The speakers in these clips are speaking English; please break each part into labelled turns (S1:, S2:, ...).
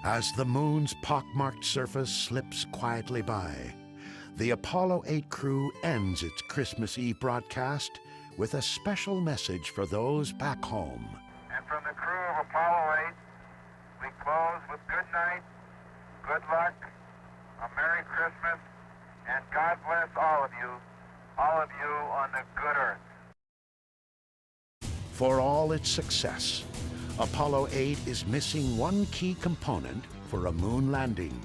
S1: As the moon's pockmarked surface slips quietly by, the Apollo 8 crew ends its Christmas Eve broadcast with a special message for those back home.
S2: And from the crew of Apollo 8, we close with good night, good luck, a Merry Christmas, and God bless all of you on the good earth.
S1: For all its success, Apollo 8 is missing one key component for a moon landing.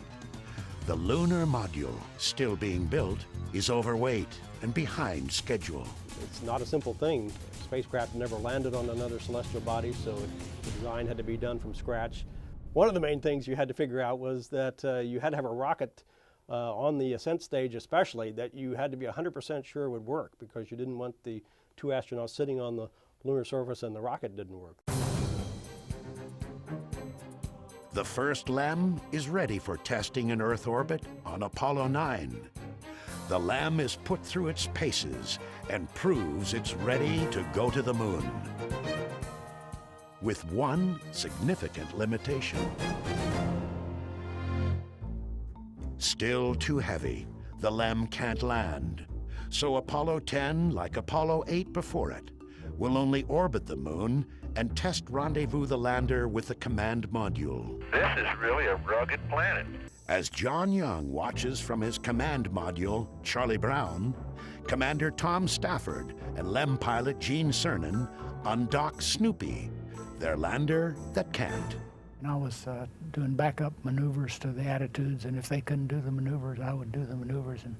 S1: The lunar module, still being built, is overweight and behind schedule.
S3: It's not a simple thing. Spacecraft never landed on another celestial body, so the design had to be done from scratch. One of the main things you had to figure out was that you had to have a rocket on the ascent stage especially that you had to be 100% sure would work, because you didn't want the two astronauts sitting on the lunar surface and the rocket didn't work.
S1: The first LEM is ready for testing in Earth orbit on Apollo 9. The LEM is put through its paces and proves it's ready to go to the moon. With one significant limitation. Still too heavy, the LEM can't land. So Apollo 10, like Apollo 8 before it, will only orbit the moon and test rendezvous the lander with a command module.
S2: This is really a rugged planet.
S1: As John Young watches from his command module, Charlie Brown, Commander Tom Stafford and LEM pilot Gene Cernan undock Snoopy, their lander that can't.
S4: And I was doing backup maneuvers to the attitudes, and if they couldn't do the maneuvers, I would do the maneuvers and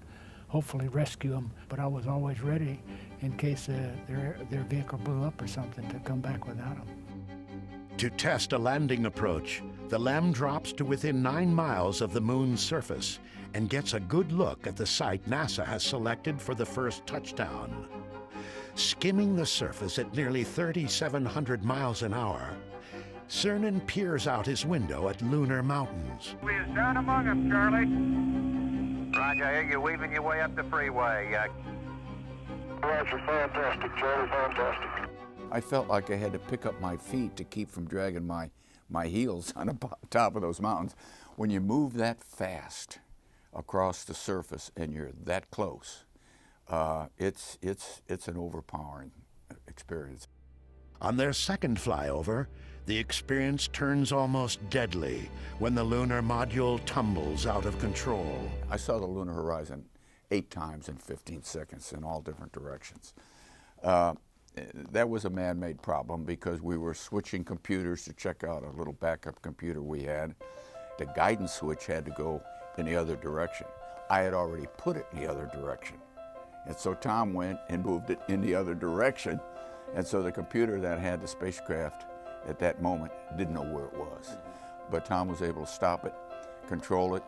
S4: hopefully rescue them. But I was always ready in case their vehicle blew up or something to come back without them.
S1: To test a landing approach, the LEM drops to within 9 miles of the moon's surface and gets a good look at the site NASA has selected for the first touchdown. Skimming the surface at nearly 3,700 miles an hour, Cernan peers out his window at Lunar Mountains.
S2: We is down among them, Charlie. Roger, I hear you weaving your way up the freeway.
S5: Roger, fantastic, Charlie, fantastic.
S6: I felt like I had to pick up my feet to keep from dragging my heels on the top of those mountains. When you move that fast across the surface and you're that close, it's an overpowering experience.
S1: On their second flyover, the experience turns almost deadly when the lunar module tumbles out of control.
S6: I saw the lunar horizon 8 times in 15 seconds in all different directions. That was a man-made problem because we were switching computers to check out a little backup computer we had. The guidance switch had to go in the other direction. I had already put it in the other direction. And so Tom went and moved it in the other direction. And so the computer that had the spacecraft at that moment didn't know where it was. But Tom was able to stop it, control it.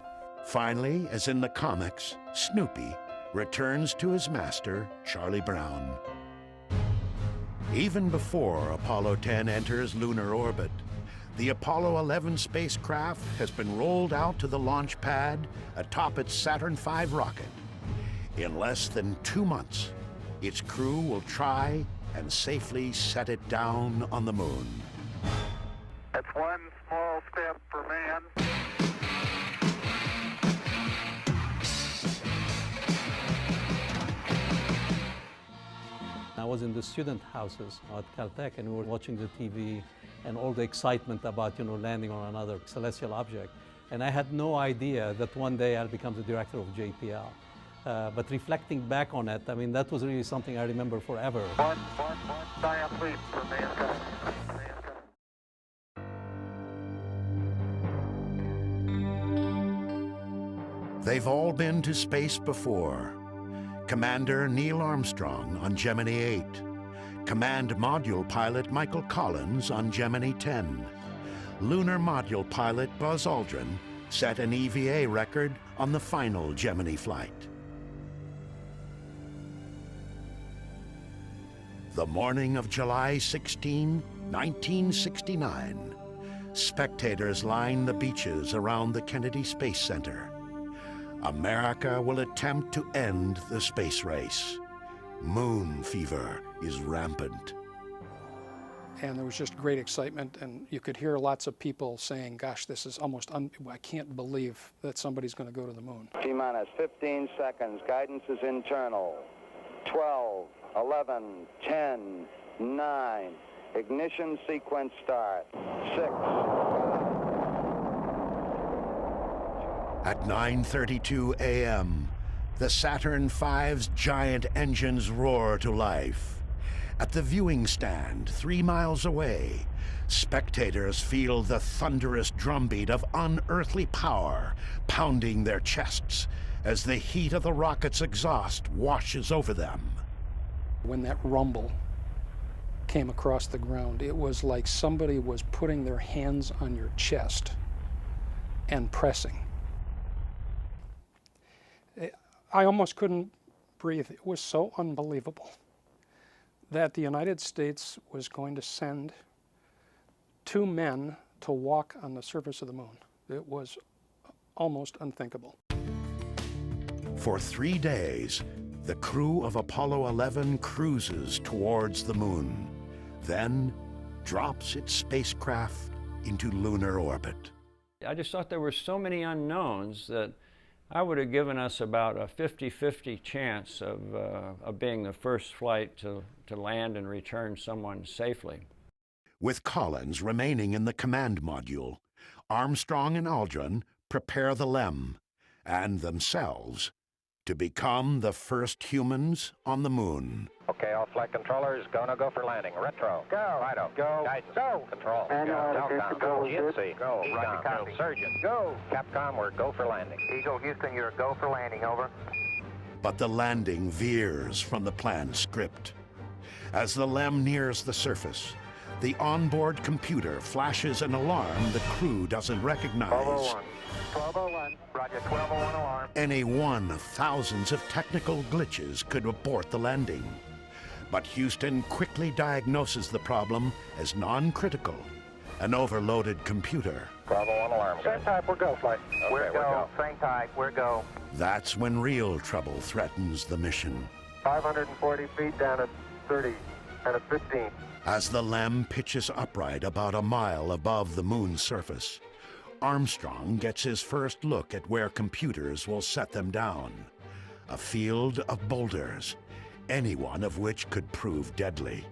S1: Finally, as in the comics, Snoopy returns to his master, Charlie Brown. Even before Apollo 10 enters lunar orbit, the Apollo 11 spacecraft has been rolled out to the launch pad atop its Saturn V rocket. In less than 2 months, its crew will try and safely set it down on the moon.
S2: That's one small step for man.
S7: I was in the student houses at Caltech, and we were watching the TV and all the excitement about, landing on another celestial object. And I had no idea that one day I'll become the director of JPL. But reflecting back on it, I mean, that was really something I remember forever.
S2: One giant leap for mankind.
S1: They've all been to space before. Commander Neil Armstrong on Gemini 8. Command Module Pilot Michael Collins on Gemini 10. Lunar Module Pilot Buzz Aldrin set an EVA record on the final Gemini flight. The morning of July 16, 1969, spectators line the beaches around the Kennedy Space Center. America will attempt to end the space race. Moon fever is rampant.
S8: And there was just great excitement, and you could hear lots of people saying, gosh, this is almost, I can't believe that somebody's going to go to the moon.
S2: T-minus 15 seconds. Guidance is internal. 12, 11, 10, 9. Ignition sequence start. 6.
S1: At 9:32 a.m., the Saturn V's giant engines roar to life. At the viewing stand 3 miles away, spectators feel the thunderous drumbeat of unearthly power pounding their chests as the heat of the rocket's exhaust washes over them.
S8: When that rumble came across the ground, it was like somebody was putting their hands on your chest and pressing. I almost couldn't breathe. It was so unbelievable that the United States was going to send 2 men to walk on the surface of the moon. It was almost unthinkable.
S1: For 3 days, the crew of Apollo 11 cruises towards the moon, then drops its spacecraft into lunar orbit.
S9: I just thought there were so many unknowns that I would have given us about a 50-50 chance of being the first flight to land and return someone safely.
S1: With Collins remaining in the command module, Armstrong and Aldrin prepare the LEM and themselves to become the first humans on the moon.
S2: Okay, all flight controllers, go for landing. Retro. Go. Fido. Go. Guidance. Go. Control. Go. Telcom. Go. GNC. Go. Egon. Go. Surgeon. Go. Capcom, we're go for landing. Eagle, Houston, you're go for landing. Over.
S1: But the landing veers from the planned script. As the LEM nears the surface, the onboard computer flashes an alarm the crew doesn't recognize.
S2: 1201. 1201. Roger, 1201 alarm.
S1: Any one of thousands of technical glitches could abort the landing. But Houston quickly diagnoses the problem as non-critical, an overloaded computer.
S2: 1201 alarm. Same type, we're go flight. Okay, we're go. Same type, we're go.
S1: That's when real trouble threatens the mission.
S2: 540 feet down at 30 and at 15.
S1: As the LEM pitches upright about a mile above the moon's surface, Armstrong gets his first look at where computers will set them down. A field of boulders, any one of which could prove deadly.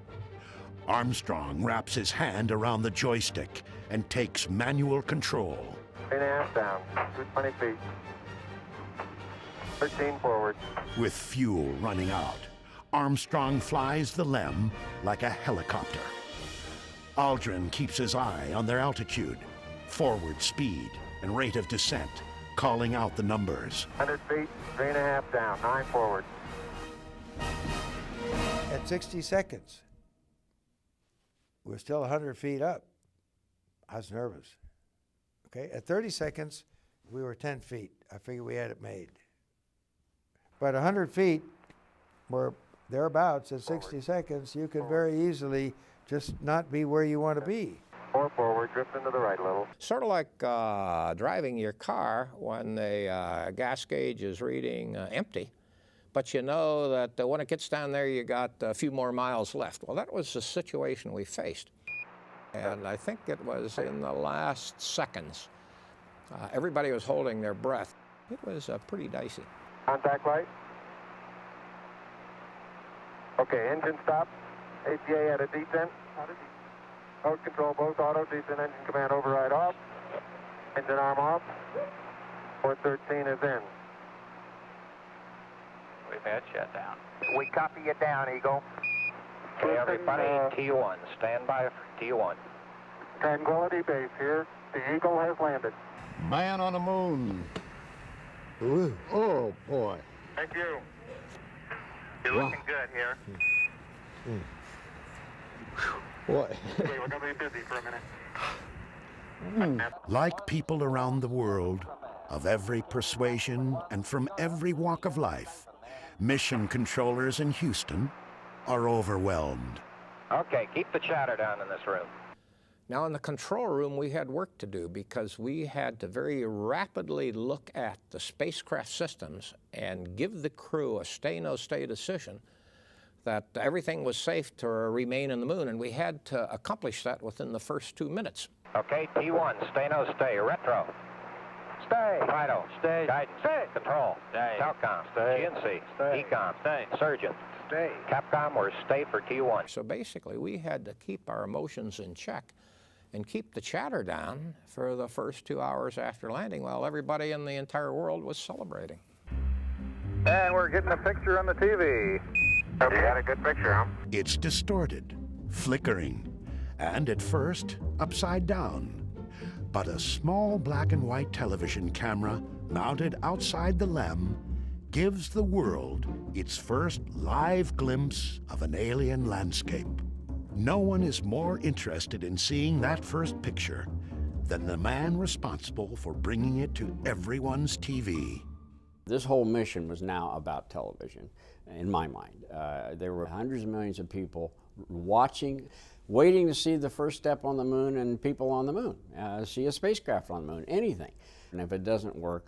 S1: Armstrong wraps his hand around the joystick and takes manual control.
S2: 3.5 down, 220 feet. 13 forward.
S1: With fuel running out, Armstrong flies the LEM like a helicopter. Aldrin keeps his eye on their altitude, forward speed, and rate of descent, calling out the numbers.
S2: 100 feet, 3.5 down, 9 forward.
S10: At 60 seconds, we're still 100 feet up. I was nervous. Okay, at 30 seconds, we were 10 feet. I figured we had it made. But 100 feet, we're thereabouts at 60 seconds. You could very easily just not be where you want to be.
S2: 4 forward, drift into the right a little.
S11: Sort of like driving your car when the gas gauge is reading empty, but you know that when it gets down there, you got a few more miles left. Well, that was the situation we faced. And I think it was in the last seconds. Everybody was holding their breath. It was pretty dicey.
S2: Contact light. Okay, engine stop. APA at a descent. Mode control, both auto, descent, engine command override off. Engine arm off. 413 is in. We've had shutdown. We copy you down, Eagle. Okay, everybody, T1. Stand by for T1. Tranquility Base here. The Eagle has landed.
S5: Man on the moon.
S10: Ooh. Oh, boy.
S2: Thank you. You're looking good here.
S10: Boy.
S2: Okay, we're going to be busy for a minute.
S1: Like people around the world, of every persuasion and from every walk of life, mission controllers in Houston are overwhelmed.
S2: Okay, keep the chatter down in this room.
S11: Now, in the control room, we had work to do because we had to very rapidly look at the spacecraft systems and give the crew a stay-no-stay decision that everything was safe to remain in the moon, and we had to accomplish that within the first 2 minutes.
S12: Okay, T1, stay, no, stay, retro. Stay. FIDO, stay. Guidance, stay. Control, stay. Telcom, stay. GNC, stay. Ecom, stay. Surgeon, stay. Capcom, we're stay for T1.
S11: So basically, we had to keep our emotions in check and keep the chatter down for the first 2 hours after landing while everybody in the entire world was celebrating.
S2: And we're getting a picture on the TV. You got a good picture, huh?
S1: It's distorted, flickering, and at first, upside down. But a small black and white television camera mounted outside the LEM gives the world its first live glimpse of an alien landscape. No one is more interested in seeing that first picture than the man responsible for bringing it to everyone's TV.
S13: This whole mission was now about television, in my mind. There were hundreds of millions of people watching, waiting to see the first step on the moon and people on the moon, see a spacecraft on the moon, anything. And if it doesn't work,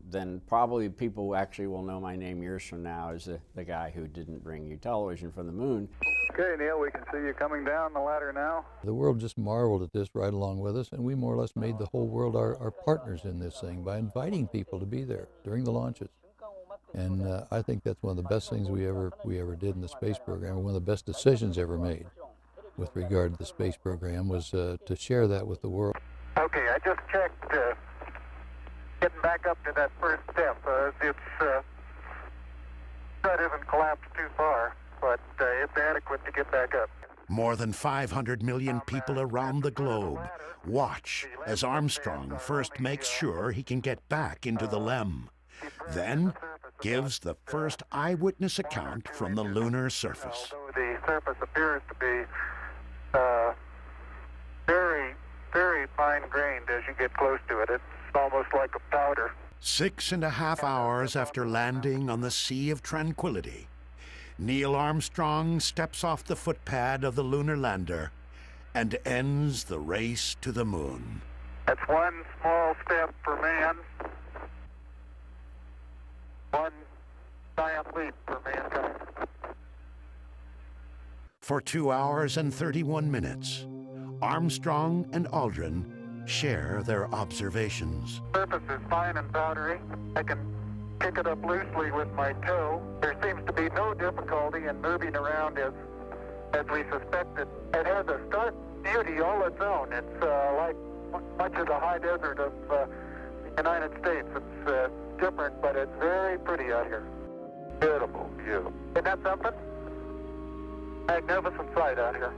S13: then probably people actually will know my name years from now as the guy who didn't bring you television from the moon.
S2: Okay, Neil, we can see you coming down the ladder now.
S5: The world just marveled at this right along with us, and we more or less made the whole world our partners in this thing by inviting people to be there during the launches. And I think that's one of the best things we ever did in the space program. One of the best decisions ever made with regard to the space program was to share that with the world.
S2: Okay, I just checked getting back up to that first step. It's that isn't collapsed too far, but it's adequate to get back up.
S1: More than 500 million people around the globe watch as Armstrong first makes sure he can get back into the LEM, then gives the first eyewitness account from the lunar surface.
S2: The surface appears to be very, very fine-grained as you get close to it. It's almost like a powder.
S1: 6.5 hours after landing on the Sea of Tranquility, Neil Armstrong steps off the footpad of the lunar lander and ends the race to the moon.
S2: That's one small step for man, one giant leap for mankind.
S1: For 2 hours and 31 minutes, Armstrong and Aldrin share their observations.
S2: The surface is fine and powdery. I can pick it up loosely with my toe. There seems to be no difficulty in moving around as we suspected. It has a stark beauty all its own. It's like much of the high desert of the United States. It's different, but it's very pretty out here. Beautiful view. Isn't that something? Magnificent sight out here.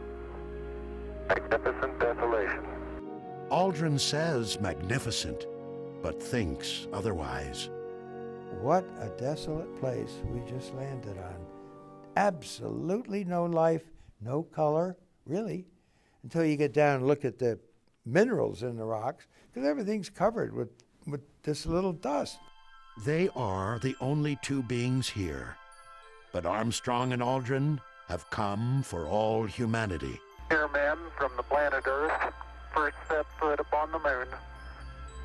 S2: Magnificent desolation.
S1: Aldrin says magnificent, but thinks otherwise.
S10: What a desolate place we just landed on. Absolutely no life, no color, really, until you get down and look at the minerals in the rocks, because everything's covered with this little dust.
S1: They are the only two beings here, but Armstrong and Aldrin have come for all humanity.
S2: Here men from the planet Earth first set foot upon the moon,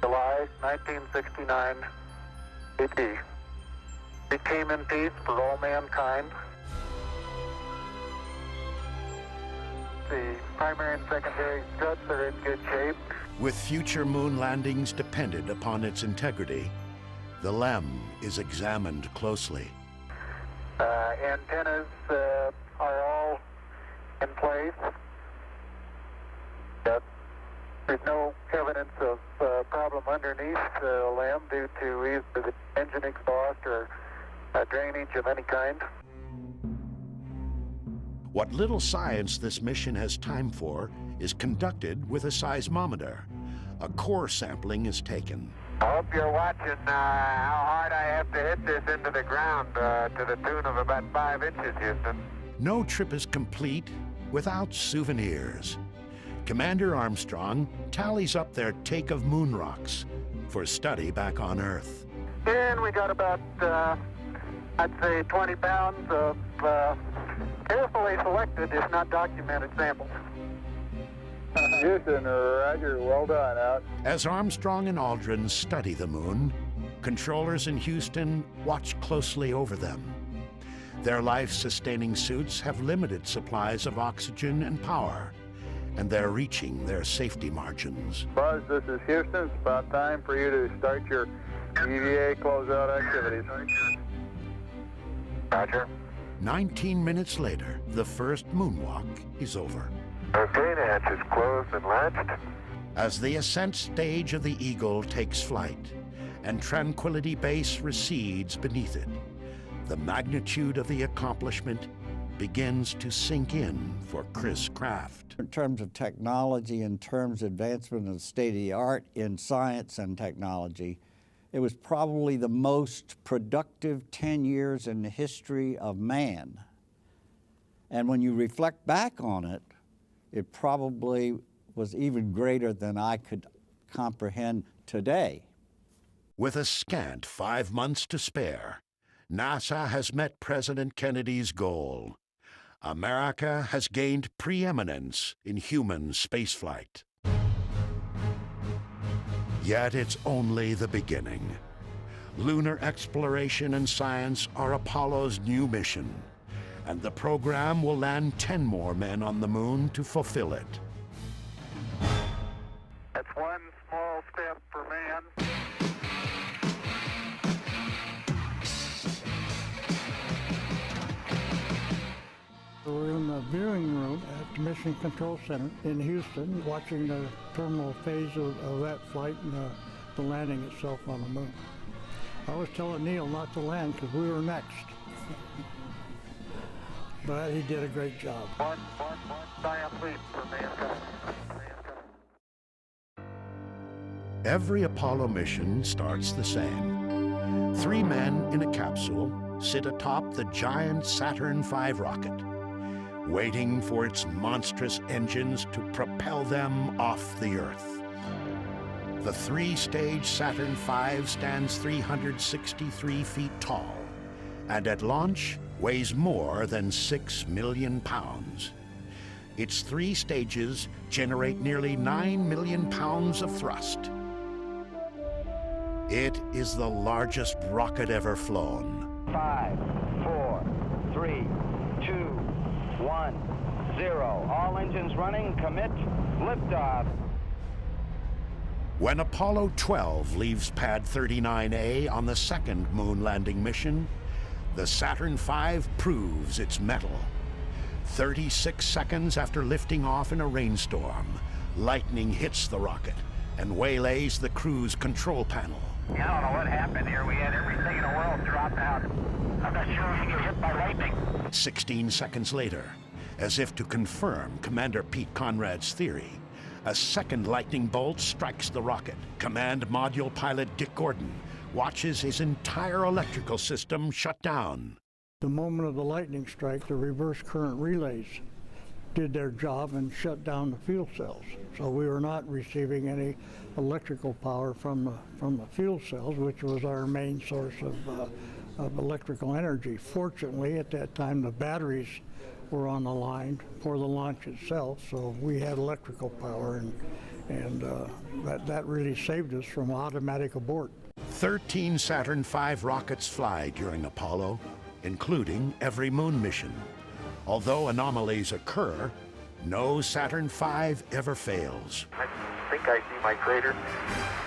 S2: July 1969 AD. We came in peace for all mankind. The primary and secondary struts are in good shape.
S1: With future moon landings dependent upon its integrity, the LEM is examined closely.
S2: Antennas are all in place. There's no evidence of problem underneath the LEM due to either the engine exhaust or drainage of any kind.
S1: What little science this mission has time for is conducted with a seismometer. A core sampling is taken.
S2: I hope you're watching how hard I have to hit this into the ground to the tune of about 5 inches, Houston.
S1: No trip is complete without souvenirs. Commander Armstrong tallies up their take of moon rocks for study back on Earth.
S2: And we got about, I'd say 20 pounds of carefully selected, if not documented, samples. Houston, roger, well done, out.
S1: As Armstrong and Aldrin study the moon, controllers in Houston watch closely over them. Their life-sustaining suits have limited supplies of oxygen and power, and they're reaching their safety margins.
S2: Buzz, this is Houston. It's about time for you to start your EVA closeout activities. Roger.
S1: 19 minutes later, the first moonwalk is over.
S2: Okay, the hatch is closed and latched.
S1: As the ascent stage of the Eagle takes flight and Tranquility Base recedes beneath it, the magnitude of the accomplishment begins to sink in for Chris Kraft.
S14: In terms of technology, in terms of advancement of the state of the art in science and technology, it was probably the most productive 10 years in the history of man. And when you reflect back on it, it probably was even greater than I could comprehend today.
S1: With a scant 5 months to spare, NASA has met President Kennedy's goal. America has gained preeminence in human spaceflight. Yet it's only the beginning. Lunar exploration and science are Apollo's new mission, and the program will land 10 more men on the moon to fulfill it.
S2: That's one small step for man.
S4: We're in the viewing room at the Mission Control Center in Houston, watching the terminal phase of that flight and the landing itself on the moon. I was telling Neil not to land because we were next. But he did a great job.
S2: One giant leap for mankind.
S1: Every Apollo mission starts the same. 3 men in a capsule sit atop the giant Saturn V rocket, waiting for its monstrous engines to propel them off the Earth. The 3-stage Saturn V stands 363 feet tall, and at launch weighs more than 6 million pounds. Its 3 stages generate nearly 9 million pounds of thrust. It is the largest rocket ever flown.
S12: 5, 4, 3, 2, 1, 0. All engines running. Commit. Liftoff.
S1: When Apollo 12 leaves Pad 39A on the second moon landing mission, the Saturn V proves its mettle. 36 seconds after lifting off in a rainstorm, lightning hits the rocket and waylays the crew's control panel.
S12: I don't know what happened here. We had everything in the world drop out. I'm not sure if you get hit by lightning.
S1: 16 seconds later, as if to confirm Commander Pete Conrad's theory, a second lightning bolt strikes the rocket. Command Module pilot Dick Gordon watches his entire electrical system shut down.
S4: The moment of the lightning strike, the reverse current relays did their job and shut down the fuel cells. So we were not receiving any electrical power from the fuel cells, which was our main source of electrical energy. Fortunately, at that time, the batteries were on the line for the launch itself, so we had electrical power, and that really saved us from automatic abort.
S1: 13 Saturn V rockets fly during Apollo, including every moon mission. Although anomalies occur, no Saturn V ever fails.
S2: I think I see my crater.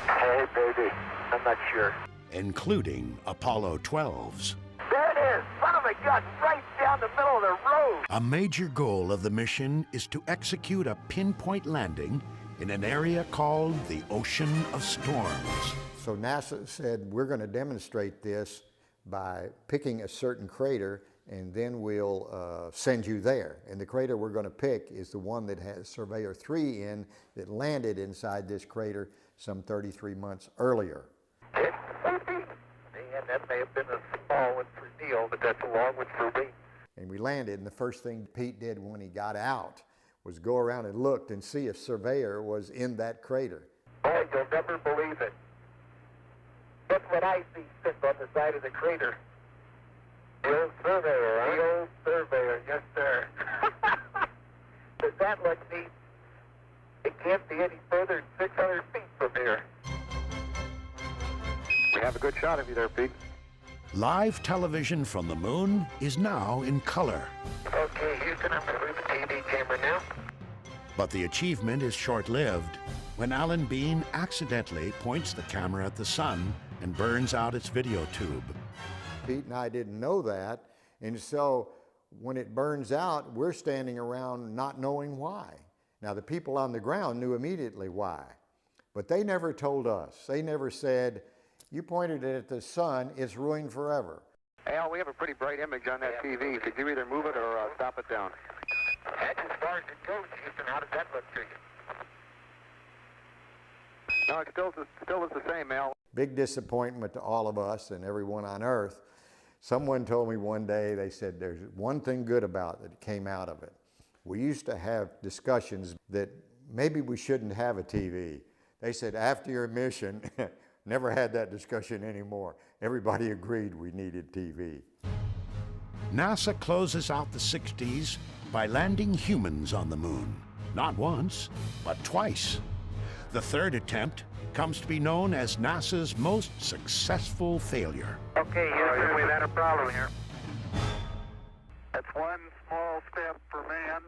S2: Hey, baby. I'm not sure.
S1: Including Apollo 12's.
S2: There it is! Son of a gun! Right down the middle of the road!
S1: A major goal of the mission is to execute a pinpoint landing in an area called the Ocean of Storms.
S15: So NASA said, we're going to demonstrate this by picking a certain crater, and then we'll send you there. And the crater we're going to pick is the one that has Surveyor 3 in, that landed inside this crater some 33 months earlier.
S2: And that may have been a small one for Neil, but that's a long one for me.
S15: And we landed, and the first thing Pete did when he got out was go around and looked and see if Surveyor was in that crater.
S2: Boy, you'll never believe it. That's what I see sitting on the side of the crater. The old Surveyor, huh? The old Surveyor, yes, sir. Does that look neat? It can't be any further than 600 feet from here. We have a good shot of you there, Pete.
S1: Live television from the moon is now in color.
S2: Okay, Houston, I'm going to move the TV camera now.
S1: But the achievement is short-lived when Alan Bean accidentally points the camera at the sun and burns out its video tube.
S15: Pete and I didn't know that, and so when it burns out, we're standing around not knowing why. Now, the people on the ground knew immediately why, but they never told us. They never said, you pointed it at the sun, it's ruined forever.
S2: Al, we have a pretty bright image on that TV. Could you either move it or stop it down? That's as far as it goes, Houston. How does that look to you? No, it still is the same, Al.
S15: Big disappointment to all of us and everyone on Earth. Someone told me one day, they said, there's one thing good about it that came out of it. We used to have discussions that maybe we shouldn't have a TV. They said, after your mission, never had that discussion anymore. Everybody agreed we needed TV.
S1: NASA closes out the 60s by landing humans on the moon. Not once, but twice. The third attempt comes to be known as NASA's most successful failure.
S2: Okay, Houston, we've had a problem here. That's one small step for man.